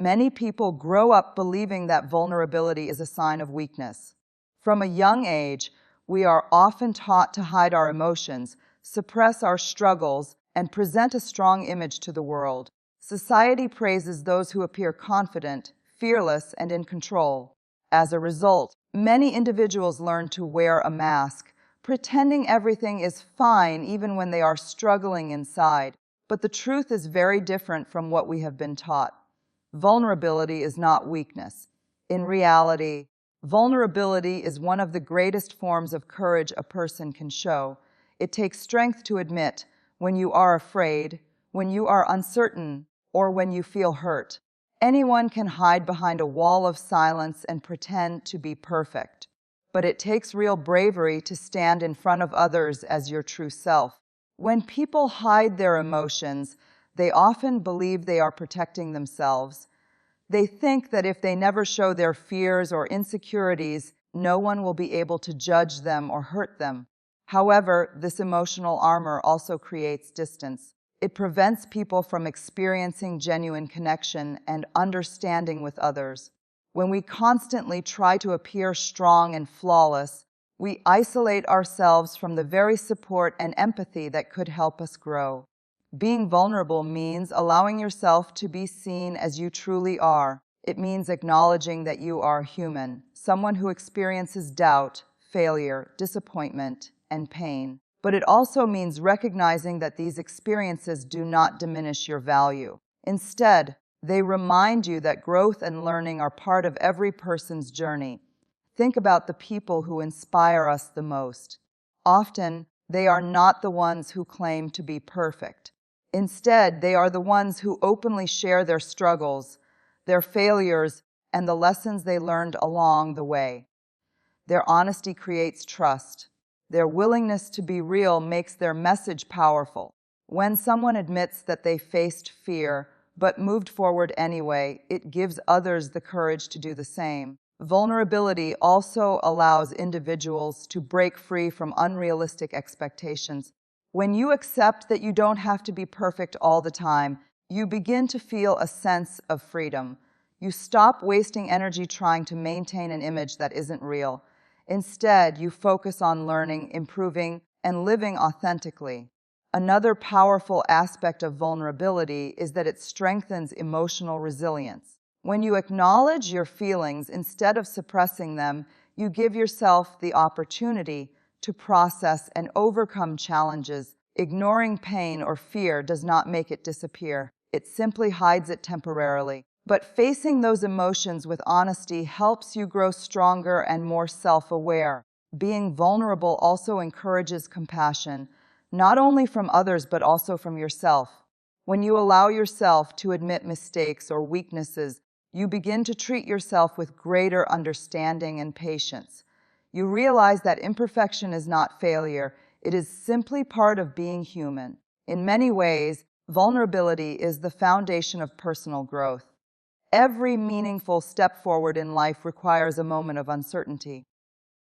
Many people grow up believing that vulnerability is a sign of weakness. From a young age, we are often taught to hide our emotions, suppress our struggles, and present a strong image to the world. Society praises those who appear confident, fearless, and in control. As a result, many individuals learn to wear a mask, pretending everything is fine even when they are struggling inside. But the truth is very different from what we have been taught. Vulnerability is not weakness. In reality, vulnerability is one of the greatest forms of courage a person can show. It takes strength to admit when you are afraid, when you are uncertain, or when you feel hurt. Anyone can hide behind a wall of silence and pretend to be perfect. But it takes real bravery to stand in front of others as your true self. When people hide their emotions, they often believe they are protecting themselves. They think that if they never show their fears or insecurities, no one will be able to judge them or hurt them. However, this emotional armor also creates distance. It prevents people from experiencing genuine connection and understanding with others. When we constantly try to appear strong and flawless, we isolate ourselves from the very support and empathy that could help us grow. Being vulnerable means allowing yourself to be seen as you truly are. It means acknowledging that you are human, someone who experiences doubt, failure, disappointment, and pain. But it also means recognizing that these experiences do not diminish your value. Instead, they remind you that growth and learning are part of every person's journey. Think about the people who inspire us the most. Often, they are not the ones who claim to be perfect. Instead, they are the ones who openly share their struggles, their failures, and the lessons they learned along the way. Their honesty creates trust. Their willingness to be real makes their message powerful. When someone admits that they faced fear but moved forward anyway, it gives others the courage to do the same. Vulnerability also allows individuals to break free from unrealistic expectations. When you accept that you don't have to be perfect all the time, you begin to feel a sense of freedom. You stop wasting energy trying to maintain an image that isn't real. Instead, you focus on learning, improving, and living authentically. Another powerful aspect of vulnerability is that it strengthens emotional resilience. When you acknowledge your feelings instead of suppressing them, you give yourself the opportunity to process and overcome challenges. Ignoring pain or fear does not make it disappear. It simply hides it temporarily. But facing those emotions with honesty helps you grow stronger and more self-aware. Being vulnerable also encourages compassion, not only from others but also from yourself. When you allow yourself to admit mistakes or weaknesses, you begin to treat yourself with greater understanding and patience. You realize that imperfection is not failure, it is simply part of being human. In many ways, vulnerability is the foundation of personal growth. Every meaningful step forward in life requires a moment of uncertainty.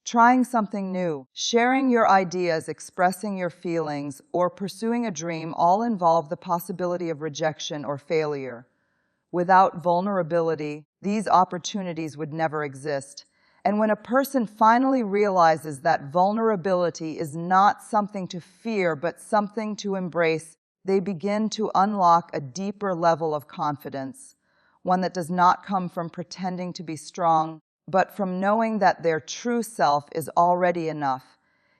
Trying something new, sharing your ideas, expressing your feelings, or pursuing a dream all involve the possibility of rejection or failure. Without vulnerability, these opportunities would never exist. And when a person finally realizes that vulnerability is not something to fear but something to embrace, they begin to unlock a deeper level of confidence, one that does not come from pretending to be strong, but from knowing that their true self is already enough.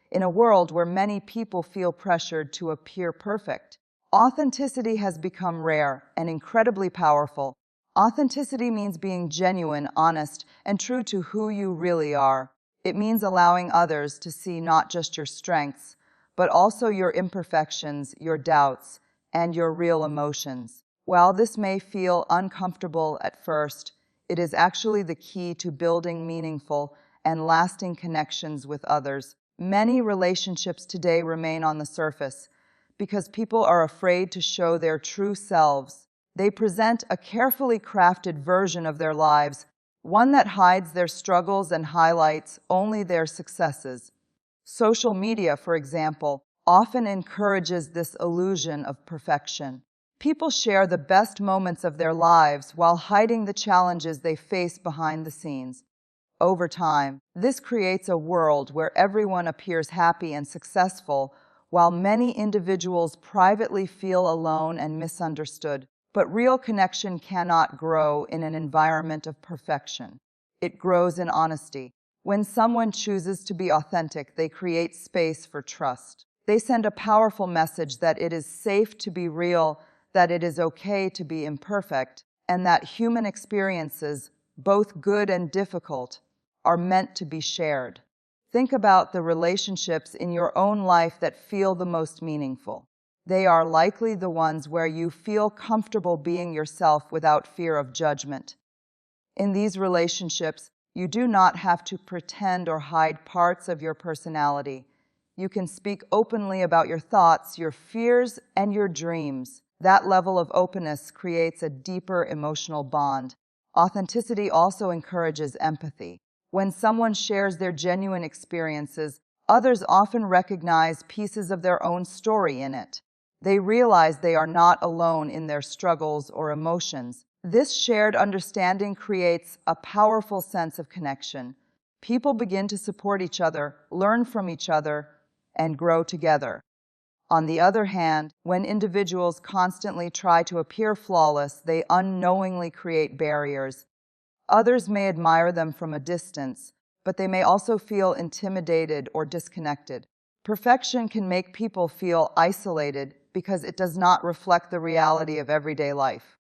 In a world where many people feel pressured to appear perfect, authenticity has become rare and incredibly powerful. Authenticity means being genuine, honest, and true to who you really are. It means allowing others to see not just your strengths, but also your imperfections, your doubts, and your real emotions. While this may feel uncomfortable at first, it is actually the key to building meaningful and lasting connections with others. Many relationships today remain on the surface because people are afraid to show their true selves. They present a carefully crafted version of their lives, one that hides their struggles and highlights only their successes. Social media, for example, often encourages this illusion of perfection. People share the best moments of their lives while hiding the challenges they face behind the scenes. Over time, this creates a world where everyone appears happy and successful, while many individuals privately feel alone and misunderstood. But real connection cannot grow in an environment of perfection. It grows in honesty. When someone chooses to be authentic, they create space for trust. They send a powerful message that it is safe to be real, that it is okay to be imperfect, and that human experiences, both good and difficult, are meant to be shared. Think about the relationships in your own life that feel the most meaningful. They are likely the ones where you feel comfortable being yourself without fear of judgment. In these relationships, you do not have to pretend or hide parts of your personality. You can speak openly about your thoughts, your fears, and your dreams. That level of openness creates a deeper emotional bond. Authenticity also encourages empathy. When someone shares their genuine experiences, others often recognize pieces of their own story in it. They realize they are not alone in their struggles or emotions. This shared understanding creates a powerful sense of connection. People begin to support each other, learn from each other, and grow together. On the other hand, when individuals constantly try to appear flawless, they unknowingly create barriers. Others may admire them from a distance, but they may also feel intimidated or disconnected. Perfection can make people feel isolated because it does not reflect the reality of everyday life.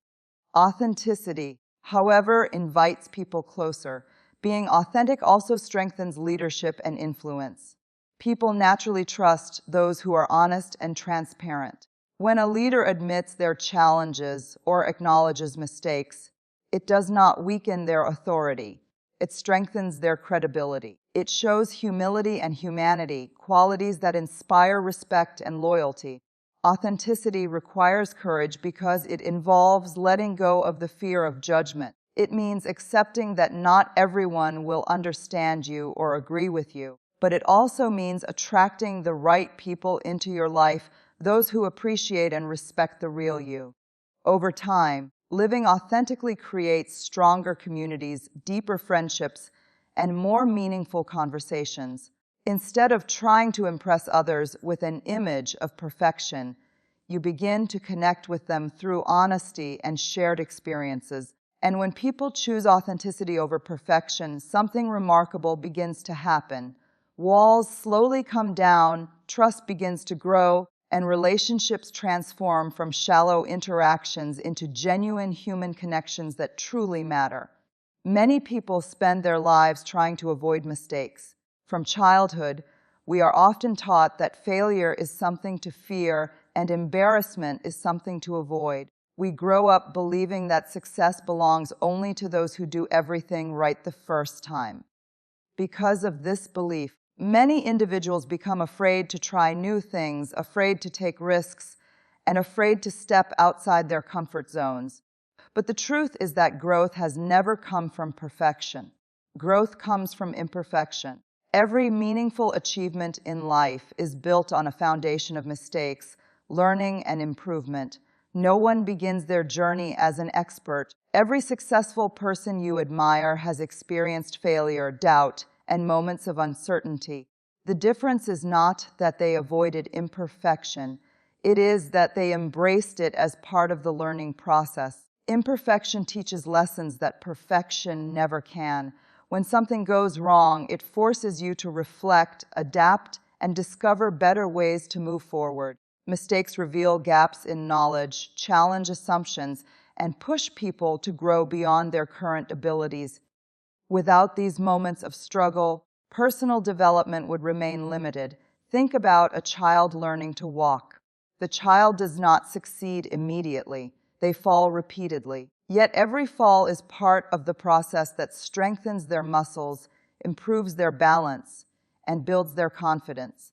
Authenticity, however, invites people closer. Being authentic also strengthens leadership and influence. People naturally trust those who are honest and transparent. When a leader admits their challenges or acknowledges mistakes, it does not weaken their authority. It strengthens their credibility. It shows humility and humanity, qualities that inspire respect and loyalty. Authenticity requires courage because it involves letting go of the fear of judgment. It means accepting that not everyone will understand you or agree with you, but it also means attracting the right people into your life, those who appreciate and respect the real you. Over time, living authentically creates stronger communities, deeper friendships, and more meaningful conversations. Instead of trying to impress others with an image of perfection, you begin to connect with them through honesty and shared experiences. And when people choose authenticity over perfection, something remarkable begins to happen. Walls slowly come down, trust begins to grow, and relationships transform from shallow interactions into genuine human connections that truly matter. Many people spend their lives trying to avoid mistakes. From childhood, we are often taught that failure is something to fear and embarrassment is something to avoid. We grow up believing that success belongs only to those who do everything right the first time. Because of this belief, many individuals become afraid to try new things, afraid to take risks, and afraid to step outside their comfort zones. But the truth is that growth has never come from perfection. Growth comes from imperfection. Every meaningful achievement in life is built on a foundation of mistakes, learning, and improvement. No one begins their journey as an expert. Every successful person you admire has experienced failure, doubt, and moments of uncertainty. The difference is not that they avoided imperfection. It is that they embraced it as part of the learning process. Imperfection teaches lessons that perfection never can. When something goes wrong, it forces you to reflect, adapt, and discover better ways to move forward. Mistakes reveal gaps in knowledge, challenge assumptions, and push people to grow beyond their current abilities. Without these moments of struggle, personal development would remain limited. Think about a child learning to walk. The child does not succeed immediately. They fall repeatedly. Yet every fall is part of the process that strengthens their muscles, improves their balance, and builds their confidence.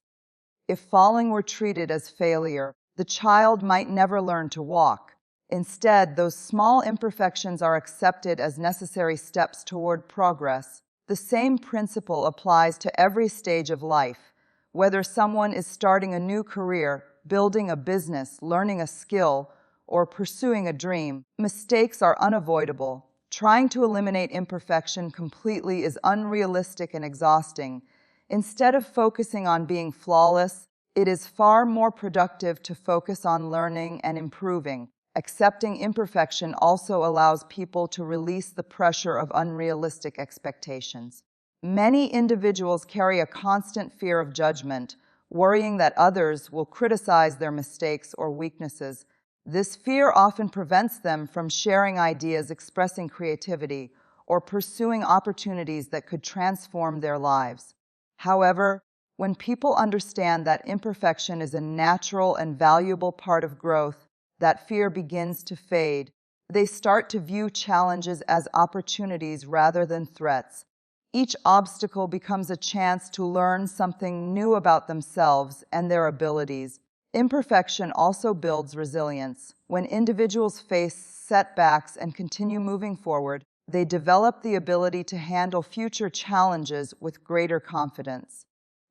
If falling were treated as failure, the child might never learn to walk. Instead, those small imperfections are accepted as necessary steps toward progress. The same principle applies to every stage of life. Whether someone is starting a new career, building a business, learning a skill, or pursuing a dream. Mistakes are unavoidable. Trying to eliminate imperfection completely is unrealistic and exhausting. Instead of focusing on being flawless, it is far more productive to focus on learning and improving. Accepting imperfection also allows people to release the pressure of unrealistic expectations. Many individuals carry a constant fear of judgment, worrying that others will criticize their mistakes or weaknesses. This fear often prevents them from sharing ideas, expressing creativity, or pursuing opportunities that could transform their lives. However, when people understand that imperfection is a natural and valuable part of growth, that fear begins to fade. They start to view challenges as opportunities rather than threats. Each obstacle becomes a chance to learn something new about themselves and their abilities. Imperfection also builds resilience. When individuals face setbacks and continue moving forward, they develop the ability to handle future challenges with greater confidence.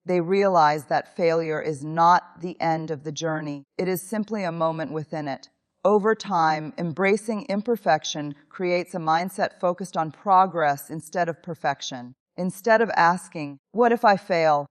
They realize that failure is not the end of the journey. It is simply a moment within it. Over time, embracing imperfection creates a mindset focused on progress instead of perfection. Instead of asking, "What if I fail?"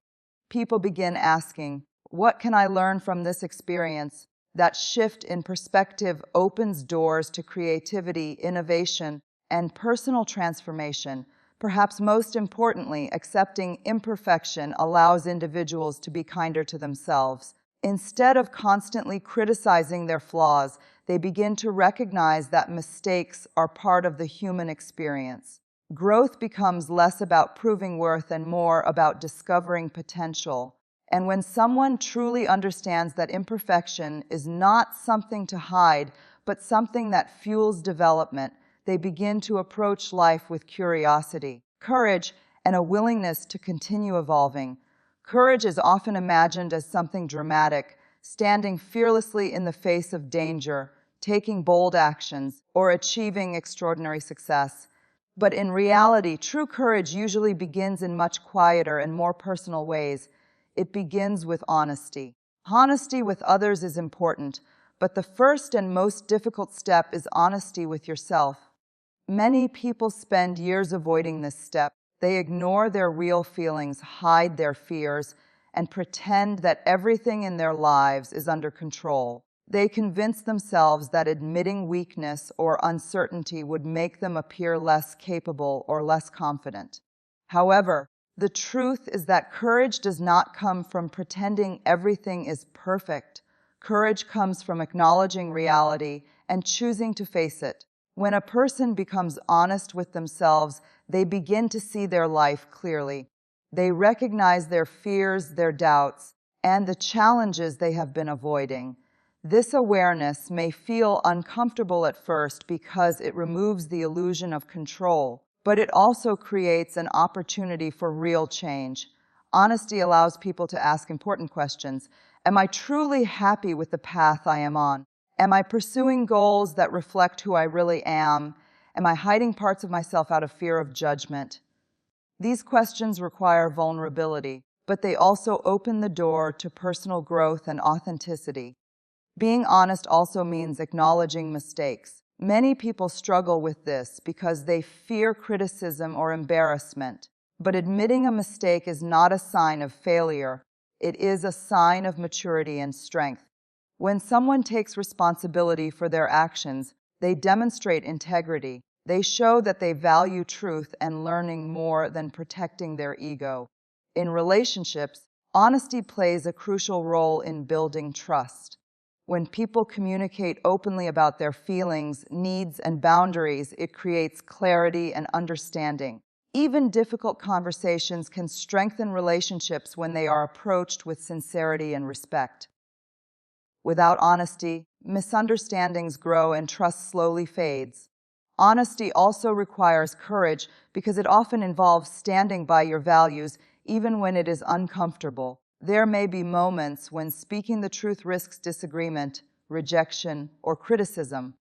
people begin asking, "What can I learn from this experience?" That shift in perspective opens doors to creativity, innovation, and personal transformation. Perhaps most importantly, accepting imperfection allows individuals to be kinder to themselves. Instead of constantly criticizing their flaws, they begin to recognize that mistakes are part of the human experience. Growth becomes less about proving worth and more about discovering potential. And when someone truly understands that imperfection is not something to hide, but something that fuels development, they begin to approach life with curiosity, courage, and a willingness to continue evolving. Courage is often imagined as something dramatic, standing fearlessly in the face of danger, taking bold actions, or achieving extraordinary success. But in reality, true courage usually begins in much quieter and more personal ways. It begins with honesty. Honesty with others is important, but the first and most difficult step is honesty with yourself. Many people spend years avoiding this step. They ignore their real feelings, hide their fears, and pretend that everything in their lives is under control. They convince themselves that admitting weakness or uncertainty would make them appear less capable or less confident. However, the truth is that courage does not come from pretending everything is perfect. Courage comes from acknowledging reality and choosing to face it. When a person becomes honest with themselves, they begin to see their life clearly. They recognize their fears, their doubts, and the challenges they have been avoiding. This awareness may feel uncomfortable at first because it removes the illusion of control, but it also creates an opportunity for real change. Honesty allows people to ask important questions. Am I truly happy with the path I am on? Am I pursuing goals that reflect who I really am? Am I hiding parts of myself out of fear of judgment? These questions require vulnerability, but they also open the door to personal growth and authenticity. Being honest also means acknowledging mistakes. Many people struggle with this because they fear criticism or embarrassment. But admitting a mistake is not a sign of failure. It is a sign of maturity and strength. When someone takes responsibility for their actions, they demonstrate integrity. They show that they value truth and learning more than protecting their ego. In relationships, honesty plays a crucial role in building trust. When people communicate openly about their feelings, needs, and boundaries, it creates clarity and understanding. Even difficult conversations can strengthen relationships when they are approached with sincerity and respect. Without honesty, misunderstandings grow and trust slowly fades. Honesty also requires courage because it often involves standing by your values even when it is uncomfortable. There may be moments when speaking the truth risks disagreement, rejection, or criticism.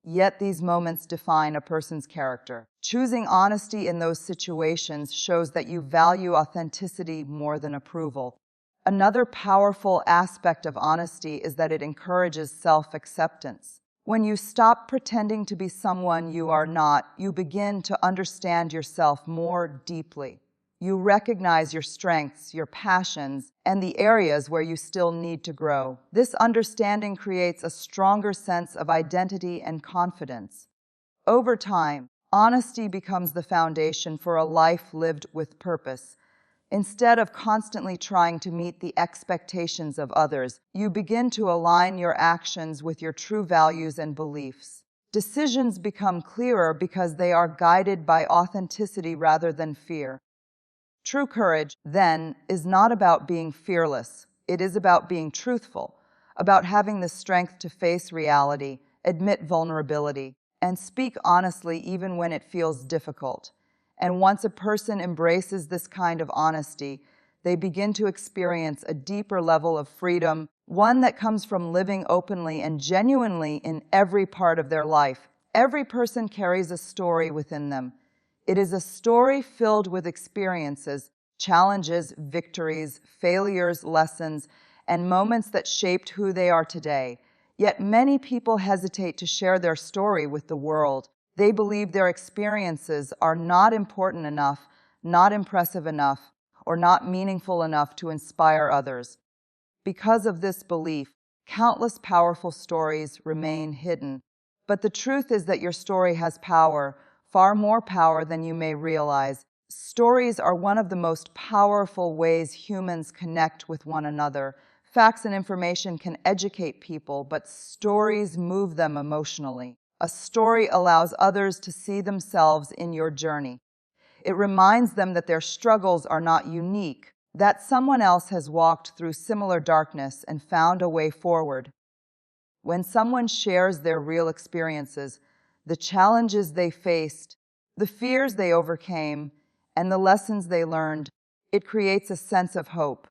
Yet these moments define a person's character. Choosing honesty in those situations shows that you value authenticity more than approval. Another powerful aspect of honesty is that it encourages self-acceptance. When you stop pretending to be someone you are not, you begin to understand yourself more deeply. You recognize your strengths, your passions, and the areas where you still need to grow. This understanding creates a stronger sense of identity and confidence. Over time, honesty becomes the foundation for a life lived with purpose. Instead of constantly trying to meet the expectations of others, you begin to align your actions with your true values and beliefs. Decisions become clearer because they are guided by authenticity rather than fear. True courage, then, is not about being fearless. It is about being truthful, about having the strength to face reality, admit vulnerability, and speak honestly even when it feels difficult. And once a person embraces this kind of honesty, they begin to experience a deeper level of freedom, one that comes from living openly and genuinely in every part of their life. Every person carries a story within them. It is a story filled with experiences, challenges, victories, failures, lessons, and moments that shaped who they are today. Yet many people hesitate to share their story with the world. They believe their experiences are not important enough, not impressive enough, or not meaningful enough to inspire others. Because of this belief, countless powerful stories remain hidden. But the truth is that your story has power, far more power than you may realize. Stories are one of the most powerful ways humans connect with one another. Facts and information can educate people, but stories move them emotionally. A story allows others to see themselves in your journey. It reminds them that their struggles are not unique, that someone else has walked through similar darkness and found a way forward. When someone shares their real experiences, the challenges they faced, the fears they overcame, and the lessons they learned, it creates a sense of hope.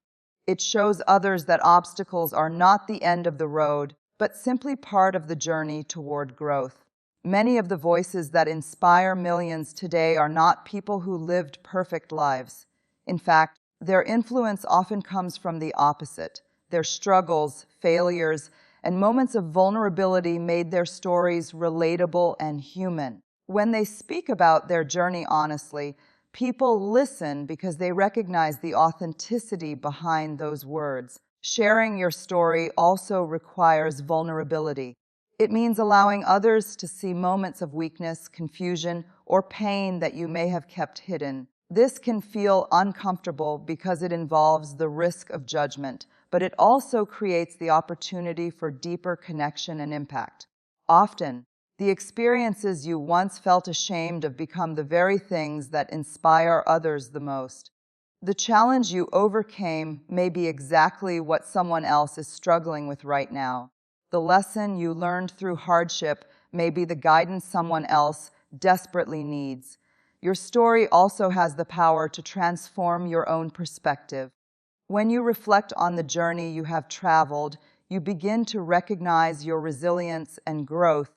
It shows others that obstacles are not the end of the road, but simply part of the journey toward growth. Many of the voices that inspire millions today are not people who lived perfect lives. In fact, their influence often comes from the opposite. Their struggles, failures, and moments of vulnerability made their stories relatable and human. When they speak about their journey honestly, people listen because they recognize the authenticity behind those words. Sharing your story also requires vulnerability. It means allowing others to see moments of weakness, confusion, or pain that you may have kept hidden. This can feel uncomfortable because it involves the risk of judgment, but it also creates the opportunity for deeper connection and impact. Often, the experiences you once felt ashamed of become the very things that inspire others the most. The challenge you overcame may be exactly what someone else is struggling with right now. The lesson you learned through hardship may be the guidance someone else desperately needs. Your story also has the power to transform your own perspective. When you reflect on the journey you have traveled, you begin to recognize your resilience and growth.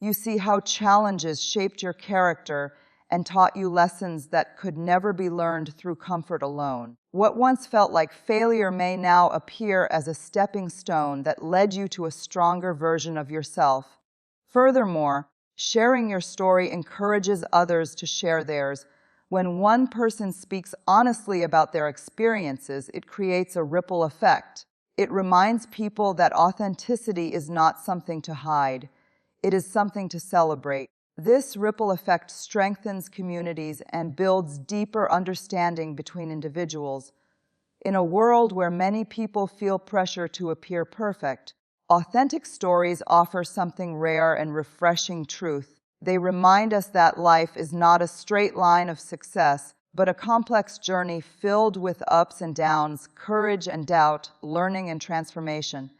You see how challenges shaped your character and taught you lessons that could never be learned through comfort alone. What once felt like failure may now appear as a stepping stone that led you to a stronger version of yourself. Furthermore, sharing your story encourages others to share theirs. When one person speaks honestly about their experiences, it creates a ripple effect. It reminds people that authenticity is not something to hide. It is something to celebrate. This ripple effect strengthens communities and builds deeper understanding between individuals. In a world where many people feel pressure to appear perfect, authentic stories offer something rare and refreshing truth. They remind us that life is not a straight line of success, but a complex journey filled with ups and downs, courage and doubt, learning and transformation.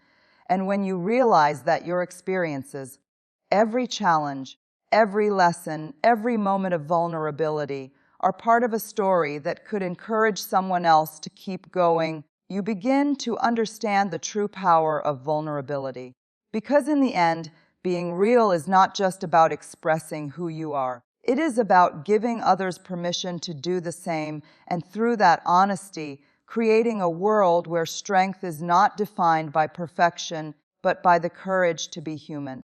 And when you realize that your experiences, every challenge, every lesson, every moment of vulnerability are part of a story that could encourage someone else to keep going, you begin to understand the true power of vulnerability. Because in the end, being real is not just about expressing who you are. It is about giving others permission to do the same, and through that honesty, creating a world where strength is not defined by perfection, but by the courage to be human.